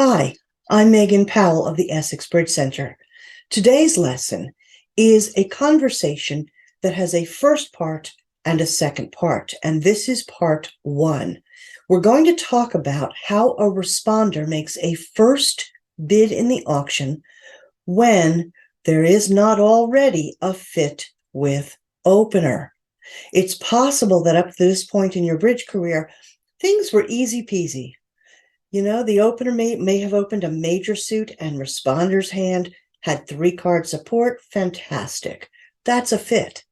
Hi, I'm Megan Powell of the Essex Bridge Center. Today's lesson is a conversation that has a first part and a second part, and this is part one. We're going to talk about how a responder makes a first bid in the auction when there is not already a fit with opener. It's possible that up to this point in your bridge career, things were easy peasy. You know, the opener may have opened a major suit and responder's hand had 3-card support. Fantastic. That's a fit.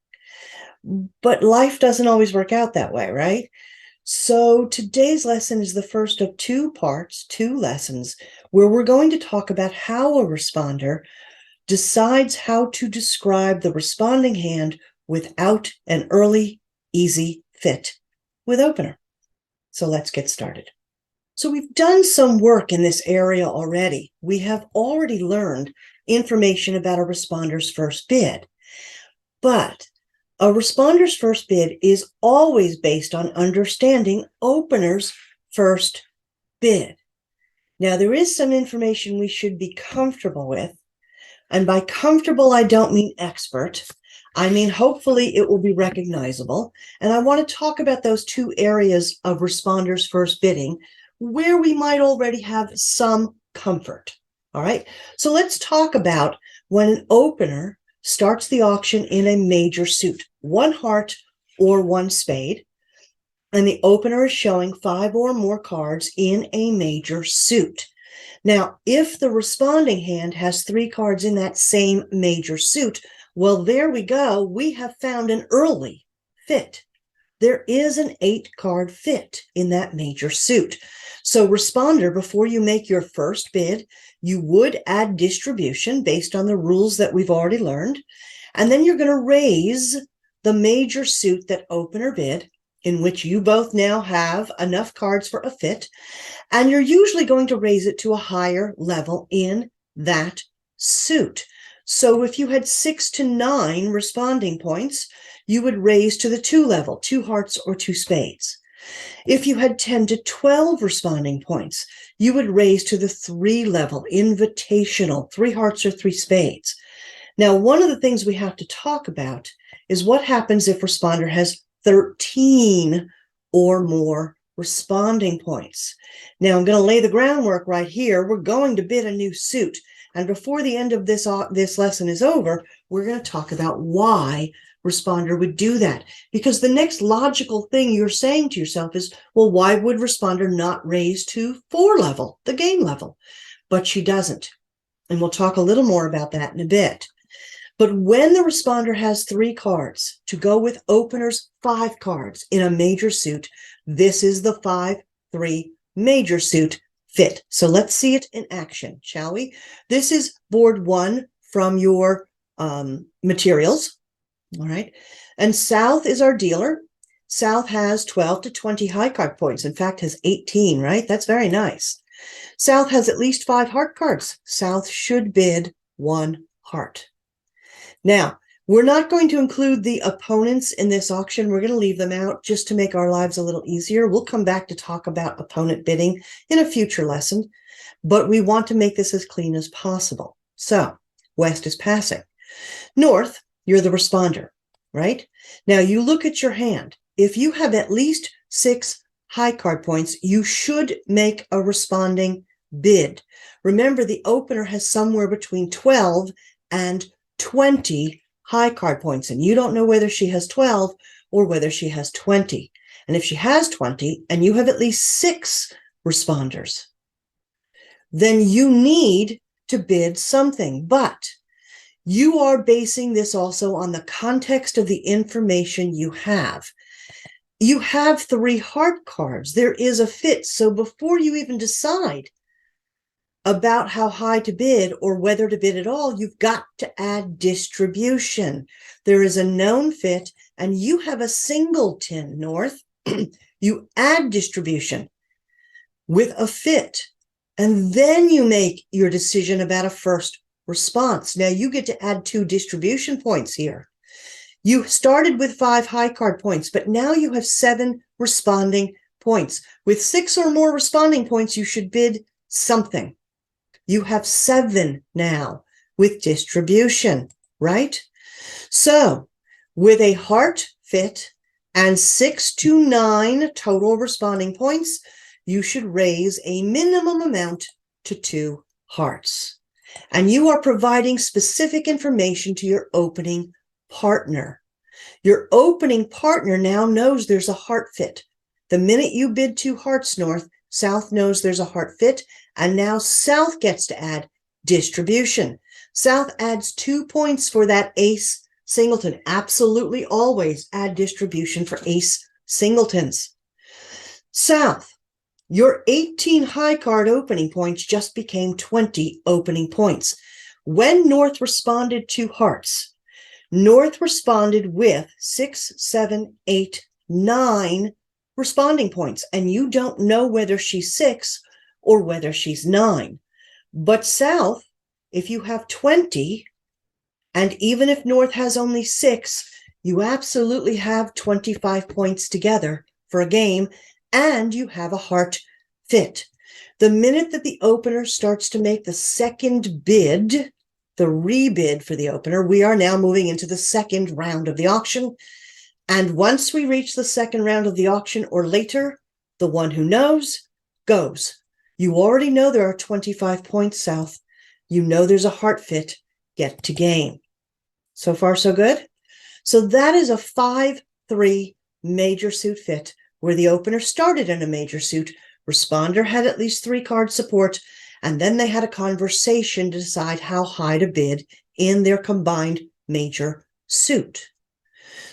But life doesn't always work out that way, right? So today's lesson is the first of 2 parts, 2 lessons, where we're going to talk about how a responder decides how to describe the responding hand without an early, easy fit with opener. So let's get started. So we've done some work in this area already. We have already learned information about a responder's first bid. But a responder's first bid is always based on understanding opener's first bid. Now, there is some information we should be comfortable with. And by comfortable, I don't mean expert. I mean, hopefully it will be recognizable. And I want to talk about those 2 areas of responder's first bidding where we might already have some comfort. All right, so let's talk about when an opener starts the auction in a major suit, 1 heart or 1 spade, and the opener is showing 5 or more cards in a major suit. Now, if the responding hand has 3 cards in that same major suit, well, there we go. We have found an early fit. There is an 8-card fit in that major suit. So responder, before you make your first bid, you would add distribution based on the rules that we've already learned. And then you're going to raise the major suit that opener bid, in which you both now have enough cards for a fit. And you're usually going to raise it to a higher level in that suit. So if you had 6 to 9 responding points, you would raise to the 2 level, 2 hearts or 2 spades. If you had 10 to 12 responding points, you would raise to the 3 level, invitational, 3 hearts or 3 spades. Now, one of the things we have to talk about is what happens if responder has 13 or more responding points. Now, I'm going to lay the groundwork right here. We're going to bid a new suit. And before the end of this lesson is over, we're going to talk about why responder would do that. Because the next logical thing you're saying to yourself is, well, why would responder not raise to 4 level, the game level? But she doesn't. And we'll talk a little more about that in a bit. But when the responder has 3 cards to go with opener's 5 cards in a major suit, this is the 5-3 major suit fit. So let's see it in action, shall we? This is board 1 from your materials. All right. And South is our dealer. South has 12 to 20 high card points. In fact, has 18, right? That's very nice. South has at least 5 heart cards. South should bid 1 heart. Now, we're not going to include the opponents in this auction. We're going to leave them out just to make our lives a little easier. We'll come back to talk about opponent bidding in a future lesson, but we want to make this as clean as possible. So, West is passing. North, you're the responder, right? Now, you look at your hand. If you have at least 6 high card points, you should make a responding bid. Remember, the opener has somewhere between 12 and 20 high card points, and you don't know whether she has 12 or whether she has 20. And if she has 20 and you have at least 6 responders, then you need to bid something. But you are basing this also on the context of the information you have. You have 3 heart cards. There is a fit. So before you even decide about how high to bid or whether to bid at all, you've got to add distribution. There is a known fit, and you have a singleton, North. You add distribution with a fit, and then you make your decision about a first response. Now, you get to add 2 distribution points here. You started with 5 high card points, but now you have 7 responding points. With 6 or more responding points, you should bid something. You have 7 now with distribution, right? So with a heart fit and 6 to 9 total responding points, you should raise a minimum amount to 2 hearts. And you are providing specific information to your opening partner. Your opening partner now knows there's a heart fit. The minute you bid 2 hearts north, South knows there's a heart fit, and now South gets to add distribution. South adds 2 points for that ace singleton. Absolutely always add distribution for ace singletons. South, your 18 high card opening points just became 20 opening points. When North responded to hearts, North responded with 6, 7, 8, 9 responding points, and you don't know whether she's 6 or whether she's 9. But South, if you have 20, and even if North has only 6, you absolutely have 25 points together for a game, and you have a heart fit. The minute that the opener starts to make the second bid, the rebid for the opener, we are now moving into the second round of the auction. And once we reach the second round of the auction or later, the one who knows goes. You already know there are 25 points, South. You know there's a heart fit. Get to game. So far, so good? So that is a 5-3 major suit fit where the opener started in a major suit. Responder had at least 3 card support, and then they had a conversation to decide how high to bid in their combined major suit.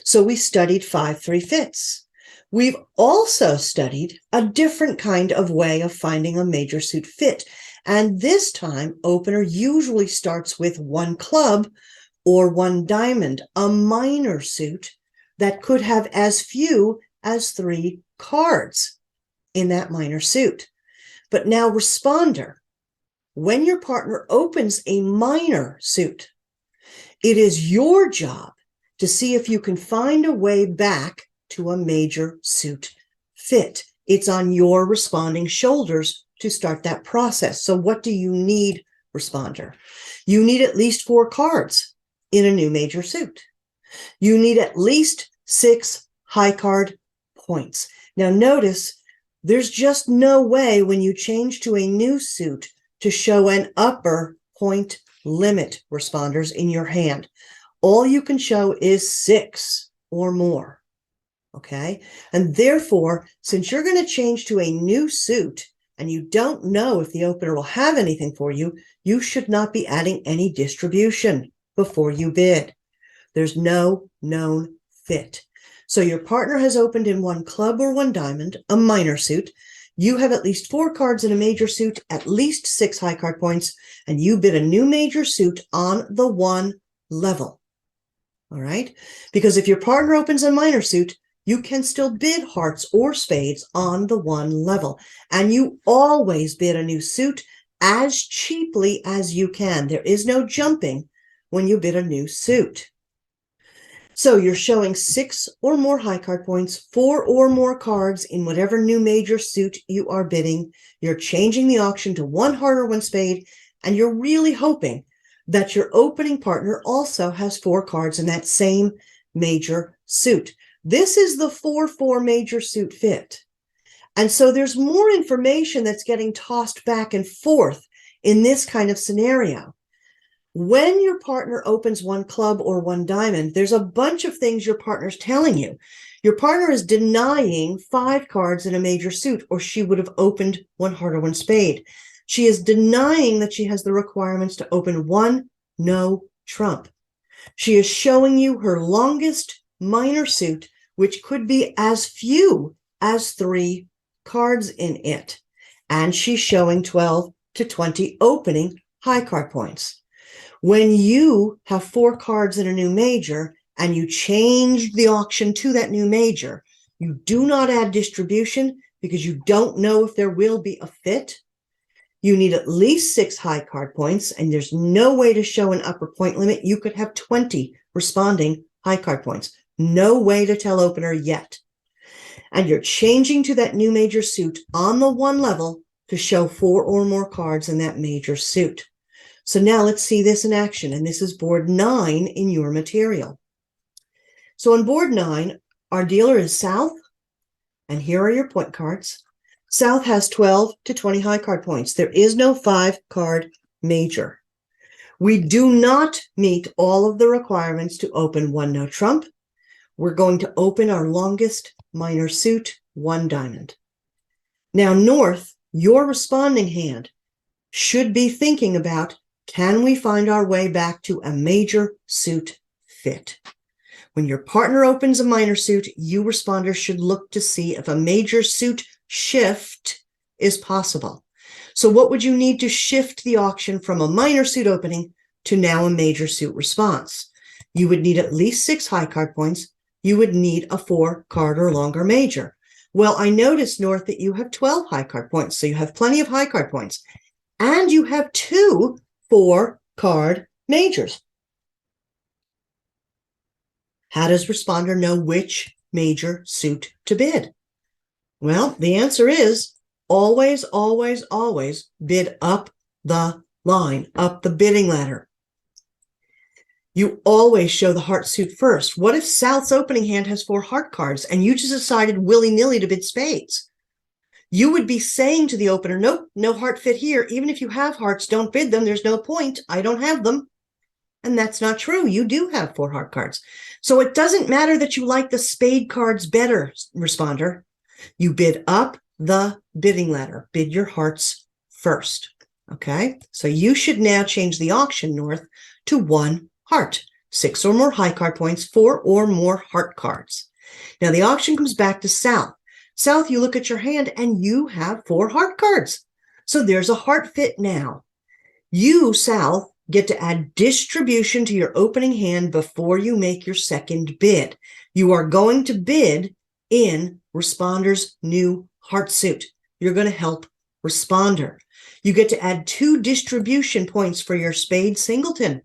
So we studied 5-3 fits. We've also studied a different kind of way of finding a major suit fit. And this time, opener usually starts with 1 club or 1 diamond, a minor suit that could have as few as 3 cards in that minor suit. But now responder, when your partner opens a minor suit, it is your job to see if you can find a way back to a major suit fit. It's on your responding shoulders to start that process. So what do you need, responder? You need at least 4 cards in a new major suit. You need at least 6 high card points. Now notice, there's just no way when you change to a new suit to show an upper point limit, responders, in your hand. All you can show is 6 or more, okay? And therefore, since you're going to change to a new suit and you don't know if the opener will have anything for you, you should not be adding any distribution before you bid. There's no known fit. So your partner has opened in 1 club or 1 diamond, a minor suit. You have at least 4 cards in a major suit, at least 6 high card points, and you bid a new major suit on the 1 level. All right? Because if your partner opens a minor suit, you can still bid hearts or spades on the 1 level. And you always bid a new suit as cheaply as you can. There is no jumping when you bid a new suit. So you're showing 6 or more high card points, 4 or more cards in whatever new major suit you are bidding. You're changing the auction to 1 heart or 1 spade, and you're really hoping that your opening partner also has 4 cards in that same major suit. This is the 4-4 major suit fit. And so there's more information that's getting tossed back and forth in this kind of scenario. When your partner opens 1 club or 1 diamond, there's a bunch of things your partner's telling you. Your partner is denying 5 cards in a major suit, or she would have opened 1 heart or 1 spade. She is denying that she has the requirements to open 1 no trump. She is showing you her longest minor suit, which could be as few as 3 cards in it. And she's showing 12 to 20 opening high card points. When you have 4 cards in a new major and you change the auction to that new major, you do not add distribution because you don't know if there will be a fit. You need at least 6 high card points, and there's no way to show an upper point limit. You could have 20 responding high card points. No way to tell opener yet. And you're changing to that new major suit on the 1 level to show 4 or more cards in that major suit. So now let's see this in action, and this is board 9 in your material. So on board 9, our dealer is South, and here are your point cards. South has 12 to 20 high card points. There is no 5-card major. We do not meet all of the requirements to open 1 no trump. We're going to open our longest minor suit, 1 diamond. Now, North, your responding hand should be thinking about, can we find our way back to a major suit fit? When your partner opens a minor suit, you responders should look to see if a major suit shift is possible. So what would you need to shift the auction from a minor suit opening to now a major suit response? You would need at least 6 high card points. You would need a 4-card or longer major. Well, I noticed, North, that you have 12 high card points, so you have plenty of high card points. And you have 2 4-card majors. How does responder know which major suit to bid? Well, the answer is always, always, always bid up the line, up the bidding ladder. You always show the heart suit first. What if South's opening hand has 4 heart cards and you just decided willy-nilly to bid spades? You would be saying to the opener, nope, no heart fit here. Even if you have hearts, don't bid them. There's no point. I don't have them. And that's not true. You do have 4 heart cards. So it doesn't matter that you like the spade cards better, responder. You bid up the bidding ladder. Bid your hearts first. Okay? So you should now change the auction, North, to 1 heart. 6 or more high card points, 4 or more heart cards. Now the auction comes back to South. South, you look at your hand and you have 4 heart cards. So there's a heart fit now. You, South, get to add distribution to your opening hand before you make your second bid. You are going to bid in responder's new heart suit. You're going to help responder. You get to add 2 distribution points for your spade singleton.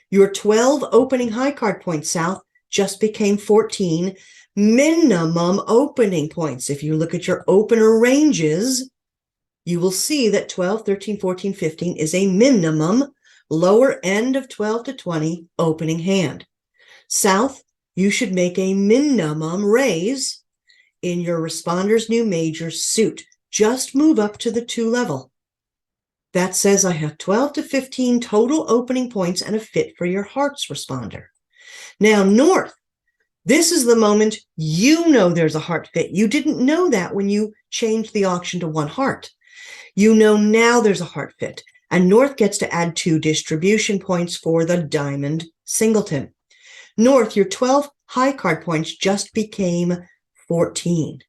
Your 12 opening high card points, South, just became 14 minimum opening points. If you look at your opener ranges, you will see that 12, 13, 14, 15 is a minimum lower end of 12 to 20 opening hand. South, you should make a minimum raise in your responder's new major suit. Just move up to the 2 level. That says I have 12 to 15 total opening points and a fit for your hearts, responder. Now, North, this is the moment you know there's a heart fit. You didn't know that when you changed the auction to 1 heart. You know now there's a heart fit, and North gets to add 2 distribution points for the diamond singleton. North, your 12 high card points just became 14.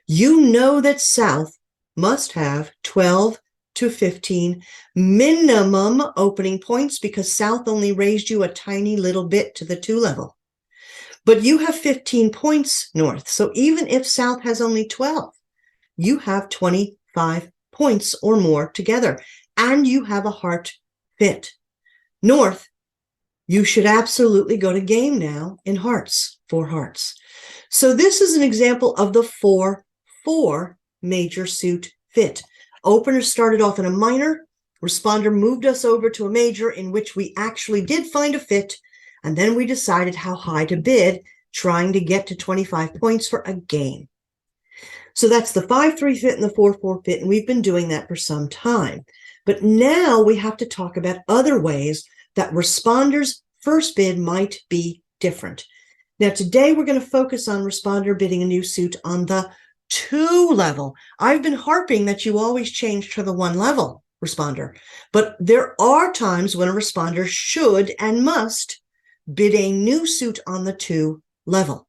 You know that South must have 12 to 15 minimum opening points because South only raised you a tiny little bit to the 2 level. But you have 15 points, North. So even if South has only 12, you have 25 points or more together, and you have a heart fit. North, you should absolutely go to game now in hearts, 4 hearts. So this is an example of the 4-4 major suit fit. Opener started off in a minor. Responder moved us over to a major in which we actually did find a fit. And then we decided how high to bid, trying to get to 25 points for a game. So that's the 5-3 fit and the 4-4 fit, and we've been doing that for some time. But now we have to talk about other ways that responders' first bid might be different. Now, today we're going to focus on responder bidding a new suit on the 2 level. I've been harping that you always change to the 1 level, responder. But there are times when a responder should and must bid a new suit on the 2 level.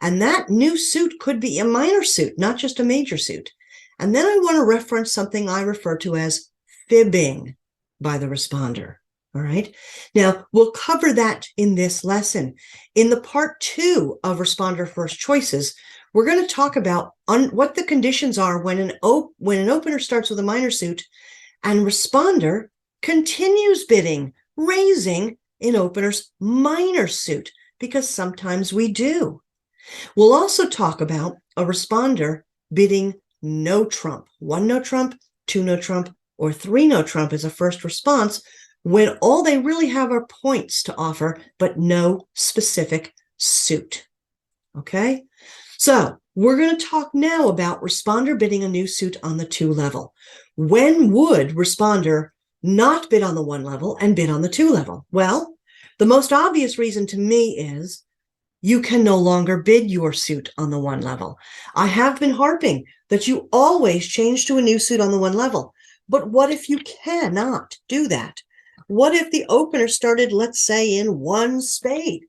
And that new suit could be a minor suit, not just a major suit. And then I want to reference something I refer to as fibbing by the responder. All right. Now, we'll cover that in this lesson. In the part 2 of responder first choices, we're going to talk about what the conditions are when an opener starts with a minor suit and responder continues bidding, raising in opener's minor suit, because sometimes we do. We'll also talk about a responder bidding no trump. One no trump, two no trump, or three no trump is a first response when all they really have are points to offer, but no specific suit. Okay? So we're going to talk now about responder bidding a new suit on the 2 level. When would responder not bid on the 1 level and bid on the 2 level? Well, the most obvious reason to me is you can no longer bid your suit on the 1 level. I have been harping that you always change to a new suit on the 1 level. But what if you cannot do that? What if the opener started, let's say, in 1 spade?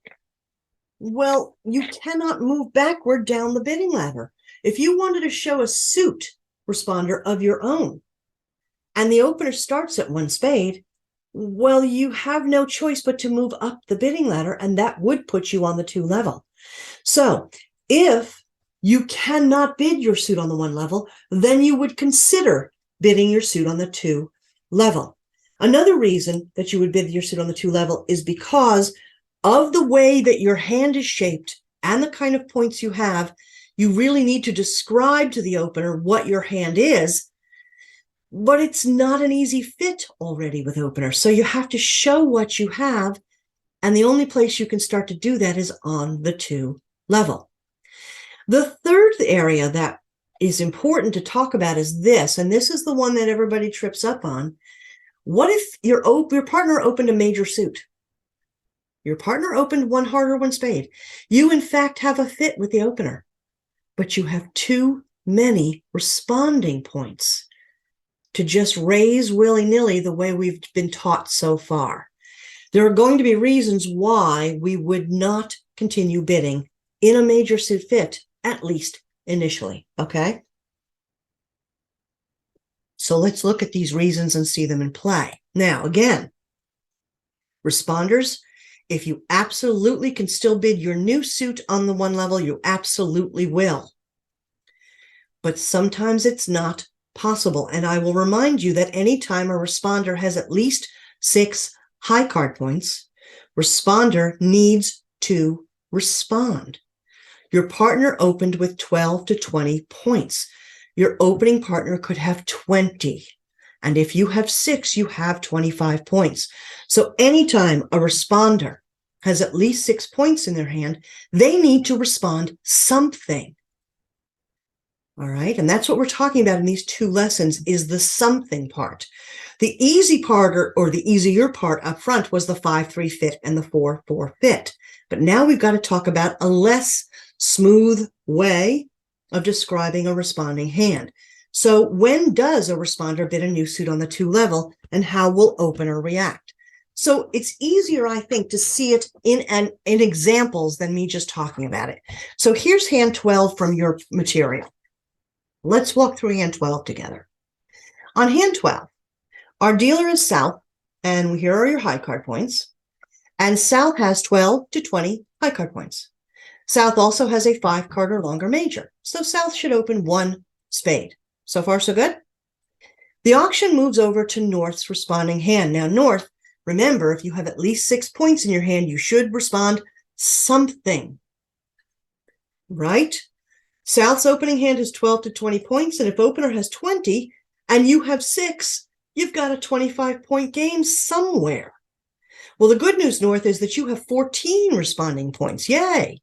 Well, you cannot move backward down the bidding ladder. If you wanted to show a suit responder of your own, and the opener starts at 1 spade, well, you have no choice but to move up the bidding ladder, and that would put you on the 2 level. So if you cannot bid your suit on the 1 level, then you would consider bidding your suit on the 2 level. Another reason that you would bid your suit on the 2 level is because of the way that your hand is shaped and the kind of points you have. You really need to describe to the opener what your hand is, but it's not an easy fit already with opener. So you have to show what you have, and the only place you can start to do that is on the 2 level. The third area that is important to talk about is this, and this is the one that everybody trips up on. What if your partner opened a major suit? Your partner opened 1 heart or 1 spade. You, in fact, have a fit with the opener, but you have too many responding points to just raise willy-nilly the way we've been taught so far. There are going to be reasons why we would not continue bidding in a major suit fit, at least initially, okay? So let's look at these reasons and see them in play. Now, again, responders, if you absolutely can still bid your new suit on the 1 level, you absolutely will. But sometimes it's not possible. And I will remind you that anytime a responder has at least 6 high card points, responder needs to respond. Your partner opened with 12 to 20 points. Your opening partner could have 20. And if you have 6, you have 25 points. So anytime a responder has at least 6 points in their hand, they need to respond something. All right, and that's what we're talking about in these 2 lessons is the something part. The easy part or the easier part up front was the 5-3 fit and the 4-4 fit. But now we've got to talk about a less smooth way of describing a responding hand. So when does a responder bid a new suit on the 2 level, and how will opener react? So it's easier, I think, to see it in examples than me just talking about it. So here's hand 12 from your material. Let's walk through hand 12 together. On hand 12, our dealer is South, and here are your high card points. And South has 12 to 20 high card points. South also has a 5 card or longer major, so South should open 1 spade. So far, so good? The auction moves over to North's responding hand. Now, North, remember, if you have at least 6 points in your hand, you should respond something, right? South's opening hand is 12 to 20 points, and if opener has 20 and you have 6, you've got a 25-point game somewhere. Well, the good news, North, is that you have 14 responding points. Yay!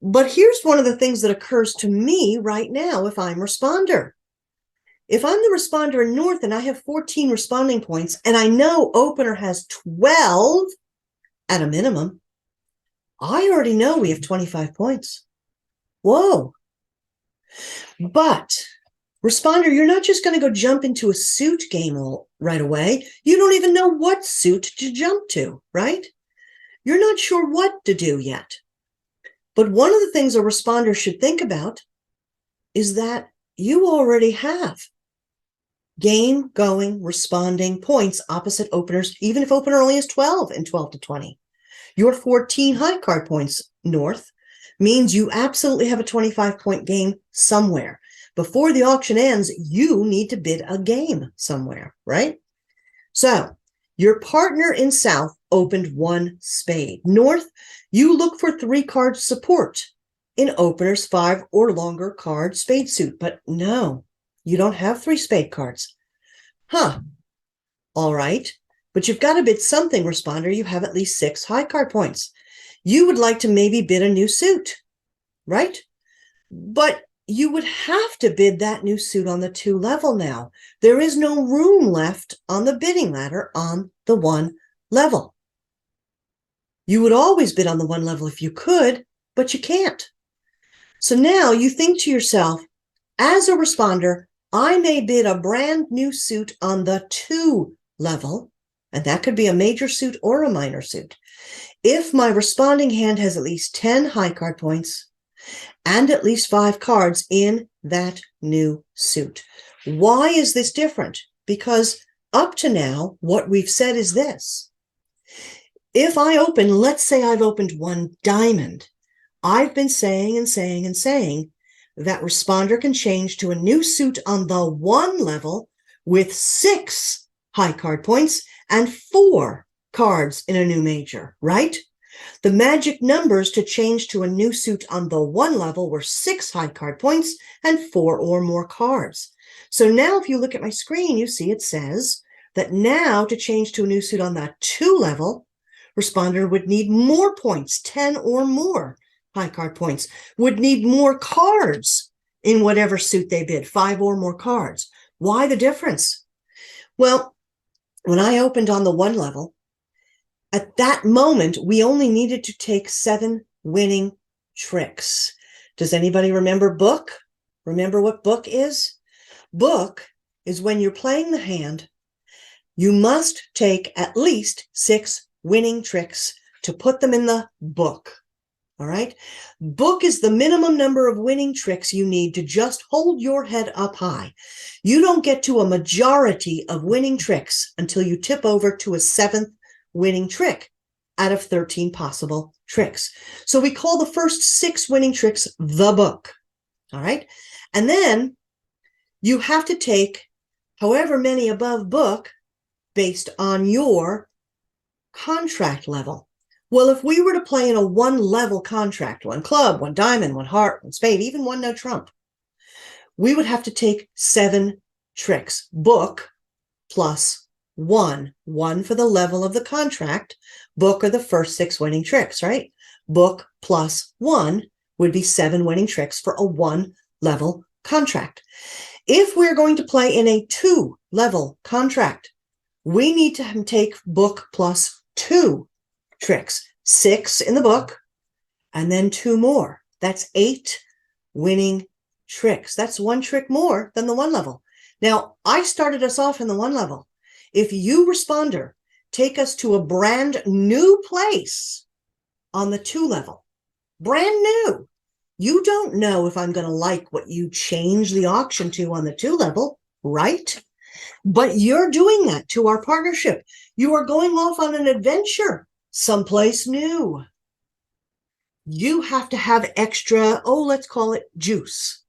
But here's one of the things that occurs to me right now if I'm responder. If I'm the responder in North and I have 14 responding points and I know opener has 12 at a minimum, I already know we have 25 points. Whoa. But responder, you're not just going to go jump into a suit game right away. You don't even know what suit to jump to, right? You're not sure what to do yet. But one of the things a responder should think about is that you already have game-going responding points opposite openers, even if opener only has 12 and 12 to 20. Your 14 high card points, North, means you absolutely have a 25-point game somewhere. Before the auction ends, you need to bid a game somewhere, right? So your partner in South opened 1 spade. North, you look for 3 card support in opener's 5 or longer card spade suit. But no, you don't have 3 spade cards. Huh. All right. But you've got to bid something, responder. You have at least 6 high card points. You would like to maybe bid a new suit, right? But you would have to bid that new suit on the 2 level now. There is no room left on the bidding ladder on the 1 level. You would always bid on the 1 level if you could, but you can't. So now you think to yourself, as a responder, I may bid a brand new suit on the 2 level, and that could be a major suit or a minor suit, if my responding hand has at least 10 high card points and at least 5 cards in that new suit. Why is this different? Because up to now, what we've said is this. If I open, let's say I've opened 1 diamond, I've been saying that responder can change to a new suit on the 1 level with 6 high card points and 4 cards in a new major, right? The magic numbers to change to a new suit on the 1 level were 6 high card points and 4 or more cards. So now if you look at my screen, you see it says that now to change to a new suit on the 2 level, responder would need more points, 10 or more high card points, would need more cards in whatever suit they bid, 5 or more cards. Why the difference? Well, when I opened on the 1 level, at that moment, we only needed to take 7 winning tricks. Does anybody remember book? Remember what book is? Book is when you're playing the hand, you must take at least 6 winning tricks to put them in the book. All right? Book is the minimum number of winning tricks you need to just hold your head up high. You don't get to a majority of winning tricks until you tip over to a 7th winning trick out of 13 possible tricks. So we call the first 6 winning tricks the book. All right? And then you have to take however many above book based on your contract level. Well, if we were to play in a 1 level contract, 1 club, 1 diamond, 1 heart, 1 spade, even 1 no trump, we would have to take 7 tricks. Book plus 1 for the level of the contract. Book are the first 6 winning tricks, right? Book plus 1 would be 7 winning tricks for a 1 level contract. If we're going to play in a 2 level contract, we need to take book plus 2 tricks, 6 in the book, and then 2 more. That's 8 winning tricks. That's 1 trick more than the 1 level. Now, I started us off in the 1 level. If you, responder, take us to a brand new place on the 2 level, brand new, you don't know if I'm going to like what you change the auction to on the 2 level, right? But you're doing that to our partnership. You are going off on an adventure someplace new. You have to have extra, let's call it juice,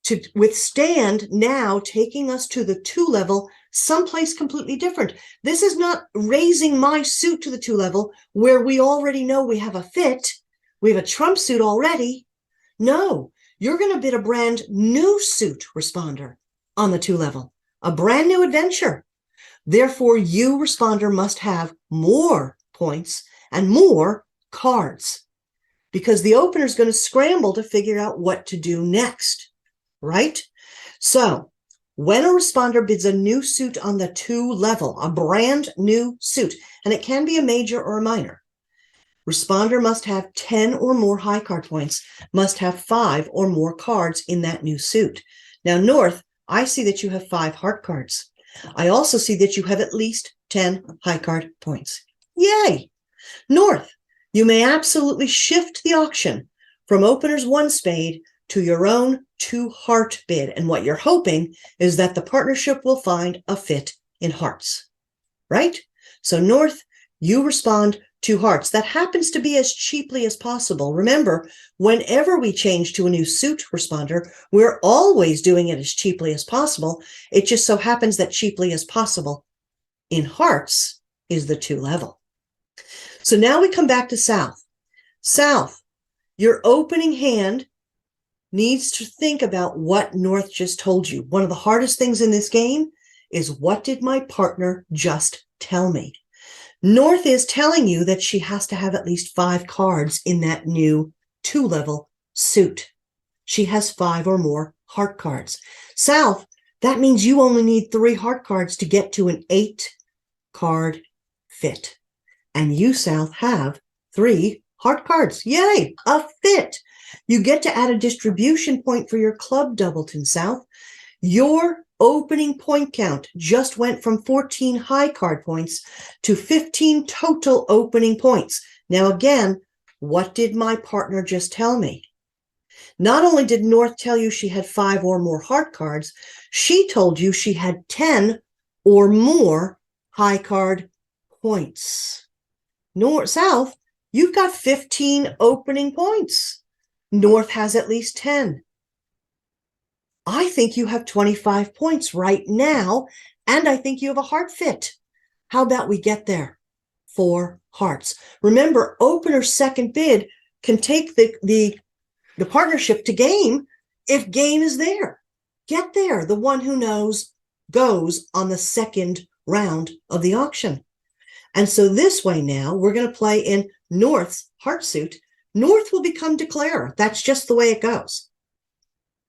to withstand now taking us to the 2 level someplace completely different. This is not raising my suit to the 2 level where we already know we have a fit. We have a trump suit already. No, you're going to bid a brand new suit, responder, on the 2 level, a brand new adventure. Therefore, you, responder, must have more points and more cards because the opener is going to scramble to figure out what to do next, right? So when a responder bids a new suit on the 2 level, a brand new suit, and it can be a major or a minor, responder must have 10 or more high card points, must have 5 or more cards in that new suit. Now, North, I see that you have 5 heart cards. I also see that you have at least 10 high card points. Yay! North, you may absolutely shift the auction from opener's 1 spade to your own 2 heart bid. And what you're hoping is that the partnership will find a fit in hearts, right? So North, you respond 2 hearts. That happens to be as cheaply as possible. Remember, whenever we change to a new suit, responder, we're always doing it as cheaply as possible. It just so happens that cheaply as possible in hearts is the 2 level. So now we come back to South. South, Your opening hand needs to think about what North just told you. One of the hardest things in this game is, what did my partner just tell me? North is telling you that she has to have at least 5 cards in that new 2-level suit. She has 5 or more heart cards. South, that means you only need 3 heart cards to get to an 8-card fit. And you, South, have 3 heart cards. Yay, a fit. You get to add a distribution point for your club doubleton, South. Your opening point count just went from 14 high card points to 15 total opening points. Now, again, what did my partner just tell me? Not only did North tell you she had 5 or more heart cards, she told you she had 10 or more high card points. South, you've got 15 opening points. North has at least 10. I think you have 25 points right now, and I think you have a heart fit. How about we get there? 4 hearts. Remember, opener second bid can take the partnership to game if game is there. Get there. The one who knows goes on the second round of the auction. And so this way now, we're going to play in North's heart suit. North will become declarer. That's just the way it goes.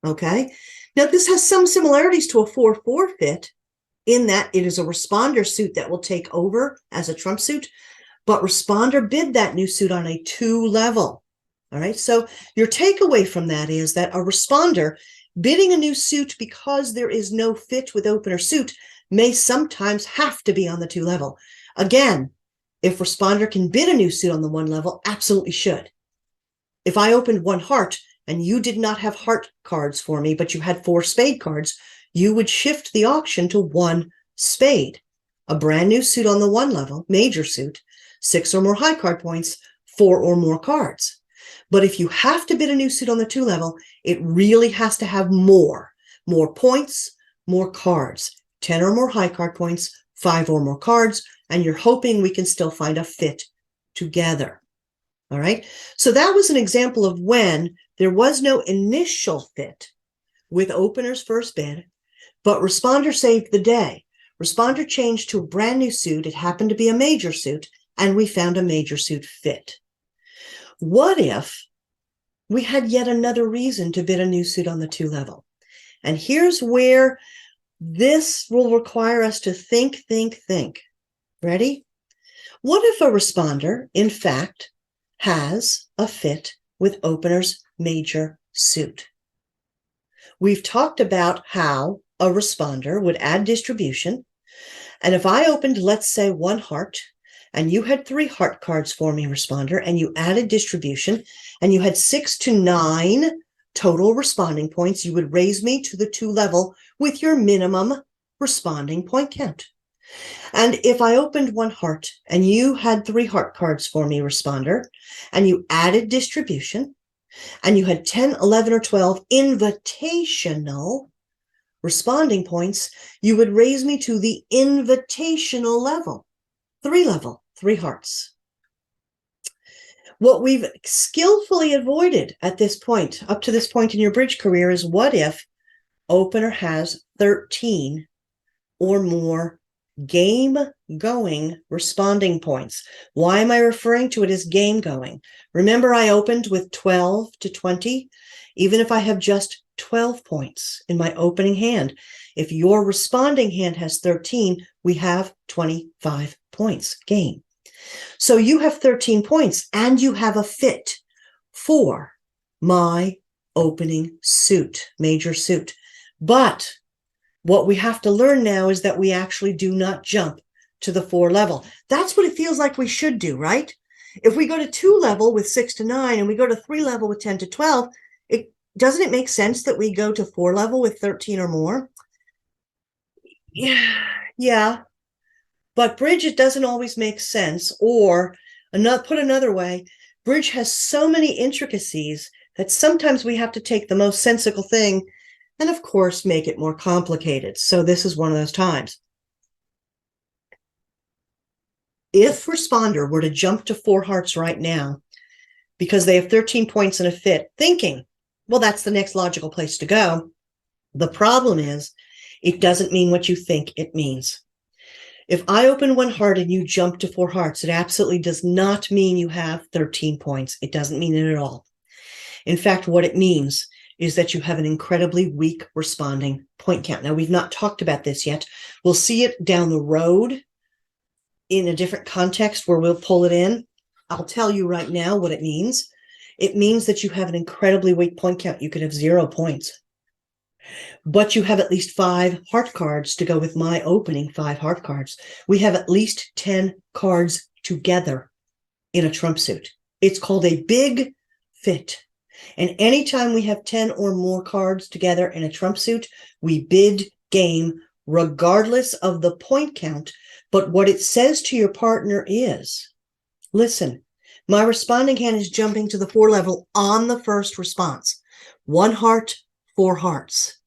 Okay? Now, this has some similarities to a 4-4 fit in that it is a responder suit that will take over as a trump suit, but responder bid that new suit on a 2-level. All right, so your takeaway from that is that a responder bidding a new suit because there is no fit with opener suit may sometimes have to be on the 2-level. Again, if responder can bid a new suit on the 1-level, absolutely should. If I opened 1 heart and you did not have heart cards for me, but you had 4 spade cards, you would shift the auction to 1 spade, a brand new suit on the 1-level, major suit, 6 or more high card points, 4 or more cards. But if you have to bid a new suit on the 2-level, it really has to have more points, more cards, 10 or more high card points, 5 or more cards, and you're hoping we can still find a fit together. All right, so that was an example of when there was no initial fit with opener's first bid, but responder saved the day. Responder changed to a brand new suit. It happened to be a major suit, and we found a major suit fit. What if we had yet another reason to bid a new suit on the 2-level? And here's where this will require us to think. Ready? What if a responder, in fact, has a fit with opener's major suit? We've talked about how a responder would add distribution. And if I opened, let's say, 1 heart, and you had 3 heart cards for me, responder, and you added distribution, and you had 6 to 9 total responding points, you would raise me to the 2-level with your minimum responding point count. And if I opened 1 heart and you had 3 heart cards for me, responder, and you added distribution, and you had 10, 11, or 12 invitational responding points, you would raise me to the invitational level, 3-level, 3 hearts. What we've skillfully avoided at this point, up to this point in your bridge career, is what if opener has 13 or more game-going responding points. Why am I referring to it as game-going? Remember, I opened with 12 to 20. Even if I have just 12 points in my opening hand, if your responding hand has 13, we have 25 points game. So you have 13 points, and you have a fit for my opening suit, major suit. But what we have to learn now is that we actually do not jump to the 4-level. That's what it feels like we should do, right? If we go to 2-level with 6 to 9 and we go to 3-level with 10 to 12, doesn't it make sense that we go to 4-level with 13 or more? Yeah. But bridge, it doesn't always make sense. Or put another way, bridge has so many intricacies that sometimes we have to take the most sensical thing and, of course, make it more complicated. So this is one of those times. If responder were to jump to 4 hearts right now, because they have 13 points in a fit, thinking, well, that's the next logical place to go. The problem is, it doesn't mean what you think it means. If I open one heart and you jump to 4 hearts, it absolutely does not mean you have 13 points. It doesn't mean it at all. In fact, what it means is that you have an incredibly weak responding point count. Now, we've not talked about this yet. We'll see it down the road in a different context where we'll pull it in. I'll tell you right now what it means. It means that you have an incredibly weak point count. You could have 0 points. But you have at least 5 heart cards to go with my opening 5 heart cards. We have at least 10 cards together in a trump suit. It's called a big fit. And anytime we have 10 or more cards together in a trump suit, we bid game regardless of the point count. But what it says to your partner is, listen, my responding hand is jumping to the 4 level on the first response. 1 heart, 4 hearts.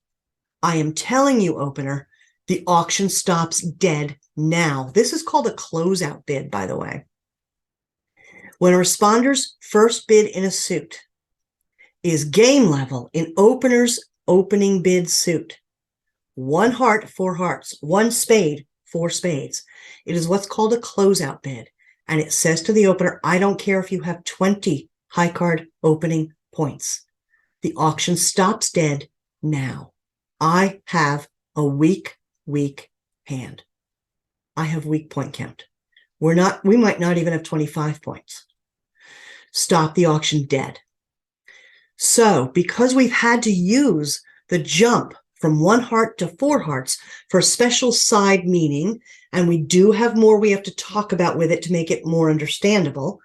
I am telling you, opener, the auction stops dead now. This is called a closeout bid, by the way. When a responder's first bid in a suit is game level in opener's opening bid suit, 1 heart, 4 hearts, 1 spade, 4 spades. It is what's called a closeout bid. And it says to the opener, I don't care if you have 20 high card opening points. The auction stops dead now. I have a weak hand. I have weak point count. We might not even have 25 points. Stop the auction dead. So because we've had to use the jump from 1 heart to 4 hearts for a special side meaning, and we do have more we have to talk about with it to make it more understandable,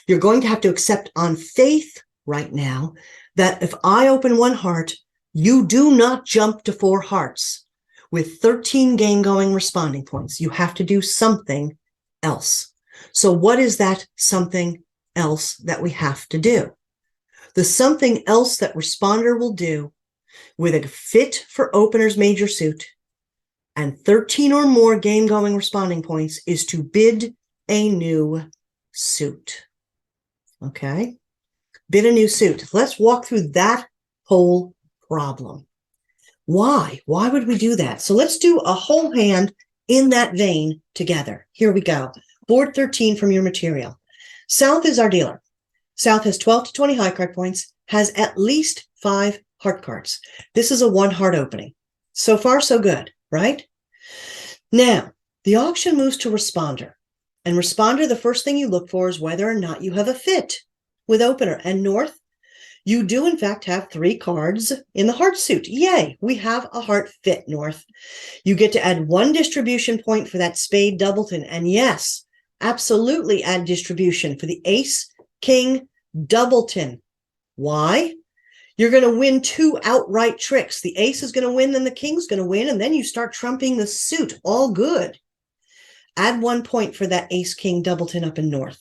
you're going to have to accept on faith right now that if I open 1 heart, you do not jump to 4 hearts with 13 game-going responding points. You have to do something else. So what is that something else that we have to do? The something else that responder will do with a fit for opener's major suit and 13 or more game-going responding points is to bid a new suit. Okay? Bid a new suit. Let's walk through that whole problem. Why? Why would we do that? So let's do a whole hand in that vein together. Here we go. Board 13 from your material. South is our dealer. South has 12 to 20 high card points, has at least 5 heart cards. This is a 1 heart opening. So far, so good, right? Now, the auction moves to responder. And responder, the first thing you look for is whether or not you have a fit with opener. And North, you do, in fact, have 3 cards in the heart suit. Yay, we have a heart fit, North. You get to add 1 distribution point for that spade doubleton. And yes, absolutely add distribution for the ace, king, doubleton. Why? You're going to win 2 outright tricks. The ace is going to win, then the king's going to win, and then you start trumping the suit. All good. Add 1 point for that ace, king, doubleton up in North.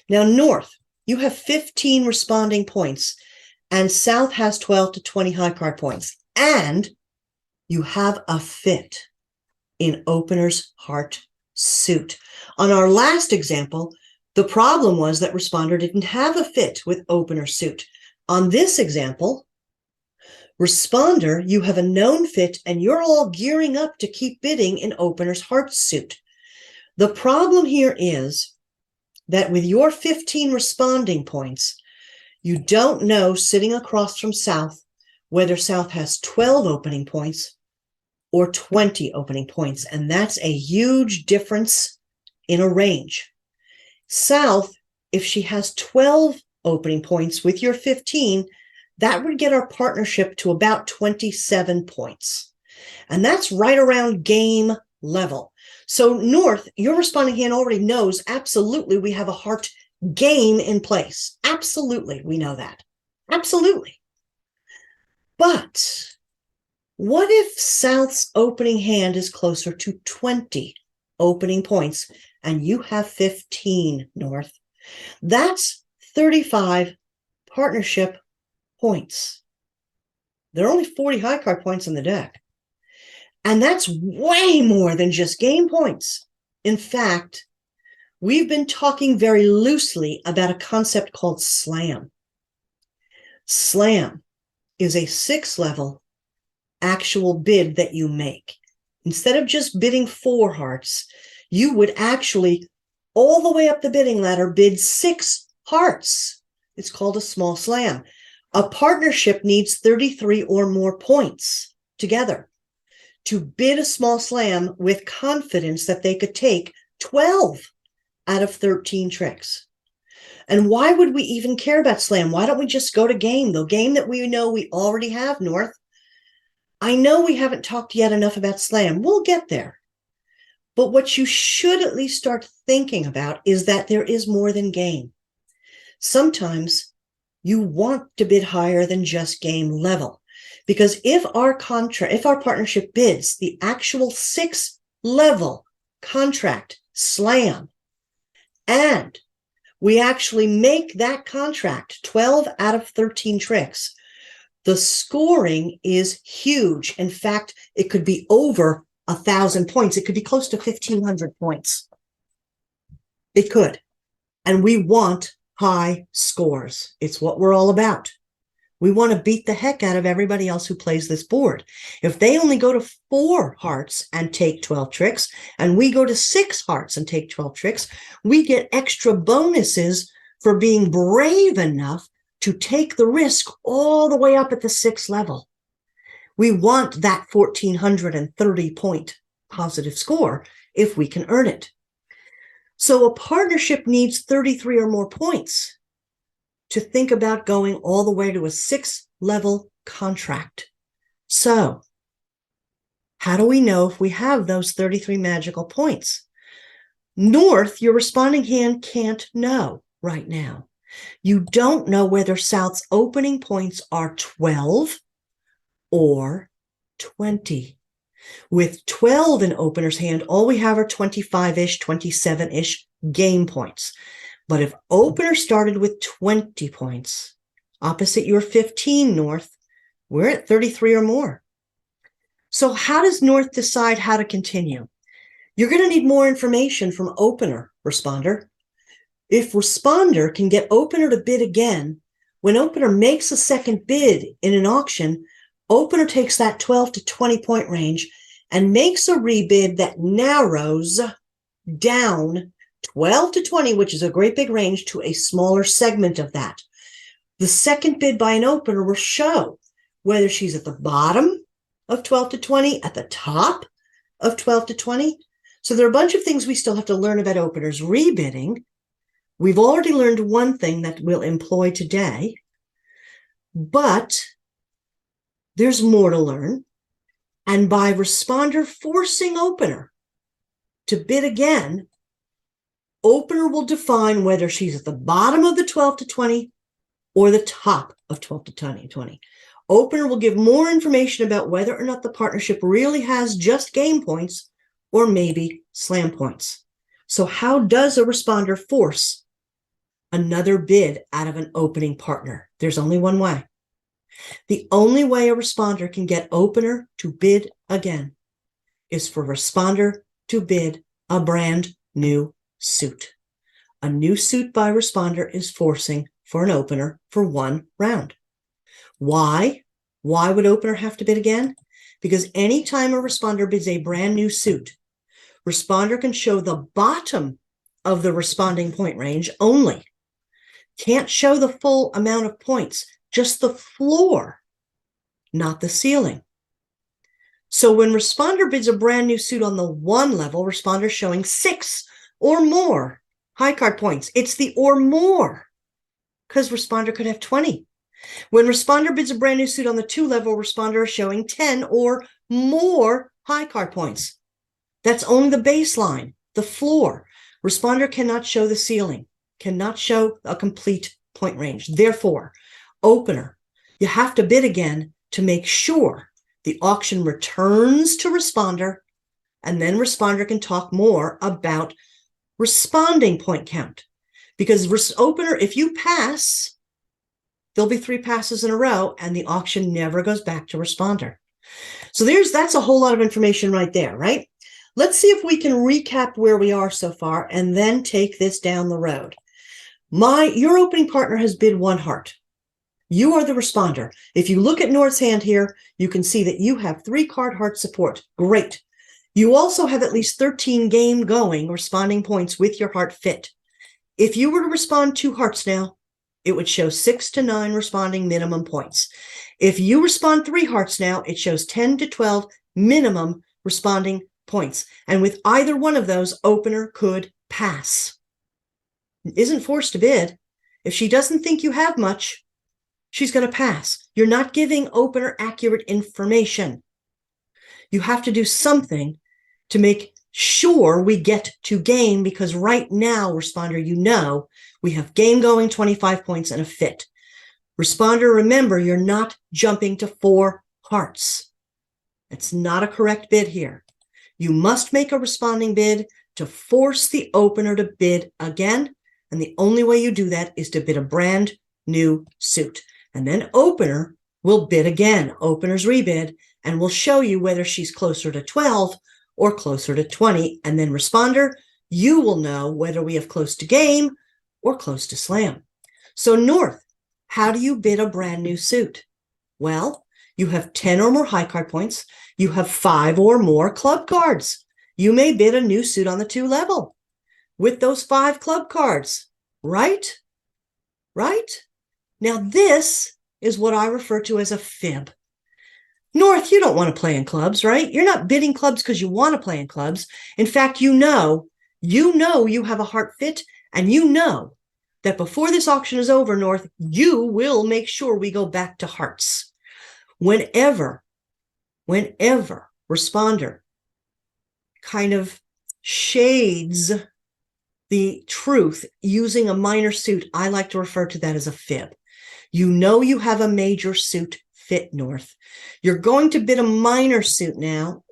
Now, North, you have 15 responding points, and South has 12 to 20 high card points. And you have a fit in opener's heart suit. On our last example, the problem was that responder didn't have a fit with opener suit. On this example, responder, you have a known fit, and you're all gearing up to keep bidding in opener's heart suit. The problem here is that with your 15 responding points, you don't know, sitting across from South, whether South has 12 opening points or 20 opening points, and that's a huge difference in a range. South, if she has 12 opening points with your 15, that would get our partnership to about 27 points. And that's right around game level. So North, your responding hand already knows absolutely we have a heart game in place. Absolutely, we know that. Absolutely. But what if South's opening hand is closer to 20 opening points and you have 15, North? That's 35 partnership points. There are only 40 high card points in the deck. And that's way more than just game points. In fact, we've been talking very loosely about a concept called slam. Slam is a 6-level actual bid that you make. Instead of just bidding 4 hearts, you would actually, all the way up the bidding ladder, bid 6 hearts. It's called a small slam. A partnership needs 33 or more points together to bid a small slam with confidence that they could take 12 out of 13 tricks. And why would we even care about slam? Why don't we just go to game, the game that we know we already have, North? I know we haven't talked yet enough about slam. We'll get there. But what you should at least start thinking about is that there is more than game. Sometimes you want to bid higher than just game level. Because if our partnership bids the actual 6-level contract slam, and we actually make that contract 12 out of 13 tricks, the scoring is huge. In fact, it could be over 1,000 points. It could be close to 1,500 points. It could. And we want high scores. It's what we're all about. We want to beat the heck out of everybody else who plays this board. If they only go to 4 hearts and take 12 tricks, and we go to 6 hearts and take 12 tricks, we get extra bonuses for being brave enough to take the risk all the way up at the 6th level. We want that 1,430 point positive score if we can earn it. So a partnership needs 33 or more points to think about going all the way to a 6-level contract. So how do we know if we have those 33 magical points? North, your responding hand can't know right now. You don't know whether South's opening points are 12 or 20. With 12 in opener's hand, all we have are 25-ish, 27-ish game points. But if opener started with 20 points, opposite your 15, North, we're at 33 or more. So how does North decide how to continue? You're going to need more information from opener, responder. If responder can get opener to bid again, when opener makes a second bid in an auction, opener takes that 12 to 20 point range and makes a rebid that narrows down 12 to 20, which is a great big range, to a smaller segment of that. The second bid by an opener will show whether she's at the bottom of 12 to 20, at the top of 12 to 20. So there are a bunch of things we still have to learn about openers. Rebidding, we've already learned one thing that we'll employ today, but there's more to learn. And by responder forcing opener to bid again, opener will define whether she's at the bottom of the 12 to 20 or the top of 12 to 20. Opener will give more information about whether or not the partnership really has just game points or maybe slam points. So how does a responder force another bid out of an opening partner? There's only one way. The only way a responder can get opener to bid again is for responder to bid a brand new suit. A new suit by responder is forcing for an opener for 1 round. Why? Why would opener have to bid again? Because anytime a responder bids a brand new suit, responder can show the bottom of the responding point range only. Can't show the full amount of points, just the floor, not the ceiling. So when responder bids a brand new suit on the 1 level, responder is showing 6 or more high card points. It's the or more, because responder could have 20. When responder bids a brand new suit on the 2 level, responder is showing 10 or more high card points. That's only the baseline, the floor. Responder cannot show the ceiling, cannot show a complete point range. Therefore, opener, you have to bid again to make sure the auction returns to responder, and then responder can talk more about responding point count. Because opener, if you pass, there'll be 3 passes in a row, and the auction never goes back to responder. So that's a whole lot of information right there, right? Let's see if we can recap where we are so far and then take this down the road. Your opening partner has bid 1 heart. You are the responder. If you look at North's hand here, you can see that you have 3 card heart support. Great. You also have at least 13 game going responding points with your heart fit. If you were to respond 2 hearts now, it would show 6 to 9 responding minimum points. If you respond 3 hearts now, it shows 10 to 12 minimum responding points. And with either one of those, opener could pass. Isn't forced to bid. If she doesn't think you have much, she's going to pass. You're not giving opener accurate information. You have to do something to make sure we get to game, because right now, responder, you know, we have game going, 25 points and a fit. Responder, remember, you're not jumping to 4 hearts. It's not a correct bid here. You must make a responding bid to force the opener to bid again. And the only way you do that is to bid a brand new suit. And then opener will bid again, opener's rebid, and will show you whether she's closer to 12 or closer to 20. And then responder, you will know whether we have close to game or close to slam. So North, how do you bid a brand new suit? Well, you have 10 or more high card points. You have 5 or more club cards. You may bid a new suit on the 2 level with those 5 club cards, right? Right? Now, this is what I refer to as a fib. North, you don't want to play in clubs, right? You're not bidding clubs because you want to play in clubs. In fact, you know you have a heart fit, and you know that before this auction is over, North, you will make sure we go back to hearts. Whenever responder kind of shades the truth using a minor suit, I like to refer to that as a fib. You know you have a major suit fit, North. You're going to bid a minor suit now.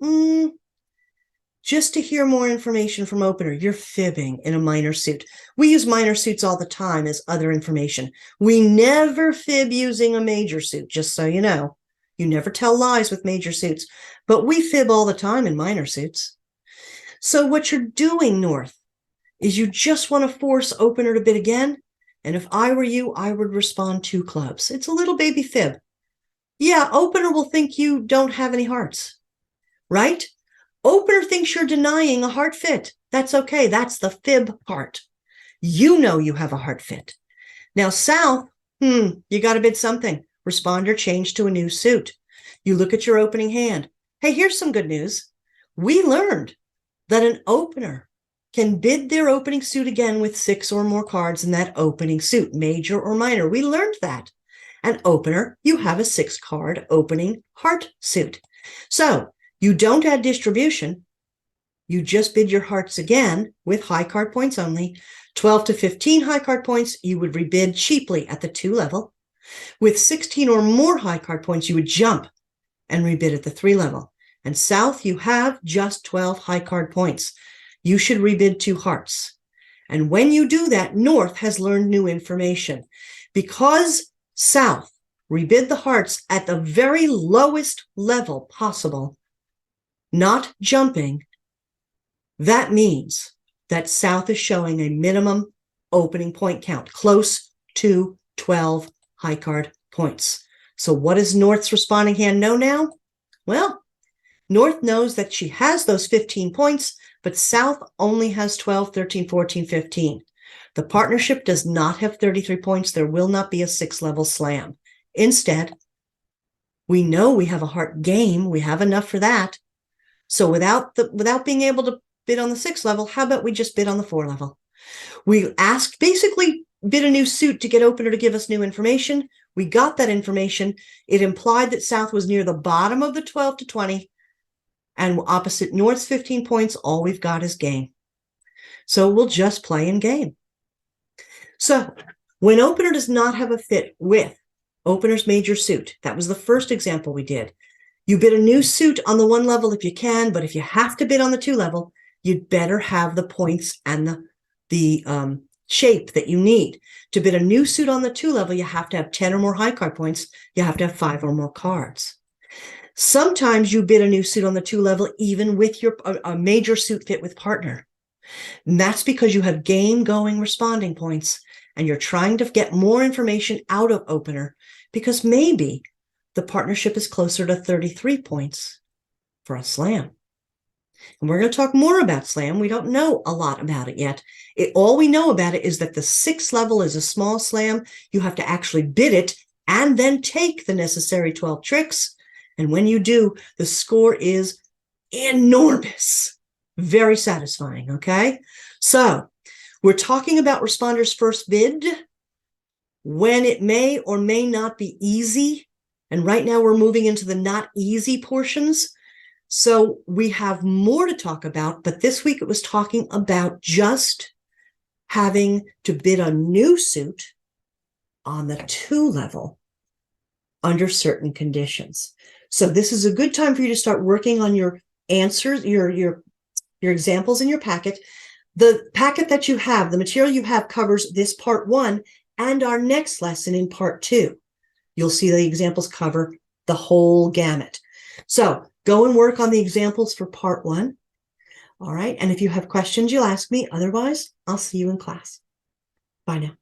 Just to hear more information from opener, you're fibbing in a minor suit. We use minor suits all the time as other information. We never fib using a major suit, just so you know. You never tell lies with major suits, but we fib all the time in minor suits. So what you're doing, North, is you just want to force opener to bid again. And if I were you, I would respond 2 clubs. It's a little baby fib. Yeah, opener will think you don't have any hearts, right? Opener thinks you're denying a heart fit. That's okay. That's the fib part. You know you have a heart fit. Now, South, you got to bid something. Responder changed to a new suit. You look at your opening hand. Hey, here's some good news. We learned that an opener can bid their opening suit again with 6 or more cards in that opening suit, major or minor. We learned that. An opener, you have a 6-card opening heart suit. So you don't add distribution. You just bid your hearts again with high card points only. 12 to 15 high card points, you would rebid cheaply at the 2 level. With 16 or more high card points, you would jump and rebid at the 3 level. And South, you have just 12 high card points. You should rebid 2 hearts. And when you do that, North has learned new information. Because South rebid the hearts at the very lowest level possible, not jumping, that means that South is showing a minimum opening point count, close to 12 high card points. So what does North's responding hand know now? Well, North knows that she has those 15 points, but South only has 12, 13, 14, 15. The partnership does not have 33 points. There will not be a 6-level slam. Instead, we know we have a heart game. We have enough for that. So without being able to bid on the 6 level, how about we just bid on the 4 level? We basically bid a new suit to get opener to give us new information. We got that information. It implied that South was near the bottom of the 12 to 20, and opposite North's 15 points, all we've got is game. So we'll just play in game. So when opener does not have a fit with opener's major suit, that was the first example we did. You bid a new suit on the 1 level if you can, but if you have to bid on the 2 level, you'd better have the points and the shape that you need. To bid a new suit on the 2 level, you have to have 10 or more high card points. You have to have 5 or more cards. Sometimes you bid a new suit on the 2 level, even with a major suit fit with partner. And that's because you have game going responding points and you're trying to get more information out of opener because maybe the partnership is closer to 33 points for a slam. And we're going to talk more about slam. We don't know a lot about it yet. All we know about it is that the 6th level is a small slam. You have to actually bid it and then take the necessary 12 tricks. And when you do, the score is enormous. Very satisfying, okay? So we're talking about responders' first bid, when it may or may not be easy. And right now we're moving into the not easy portions. So we have more to talk about, but this week it was talking about just having to bid a new suit on the 2 level under certain conditions. So this is a good time for you to start working on your answers, your examples in your packet. The packet that you have, the material you have covers this part 1 and our next lesson in part 2. You'll see the examples cover the whole gamut. So go and work on the examples for part 1. All right. And if you have questions, you'll ask me. Otherwise, I'll see you in class. Bye now.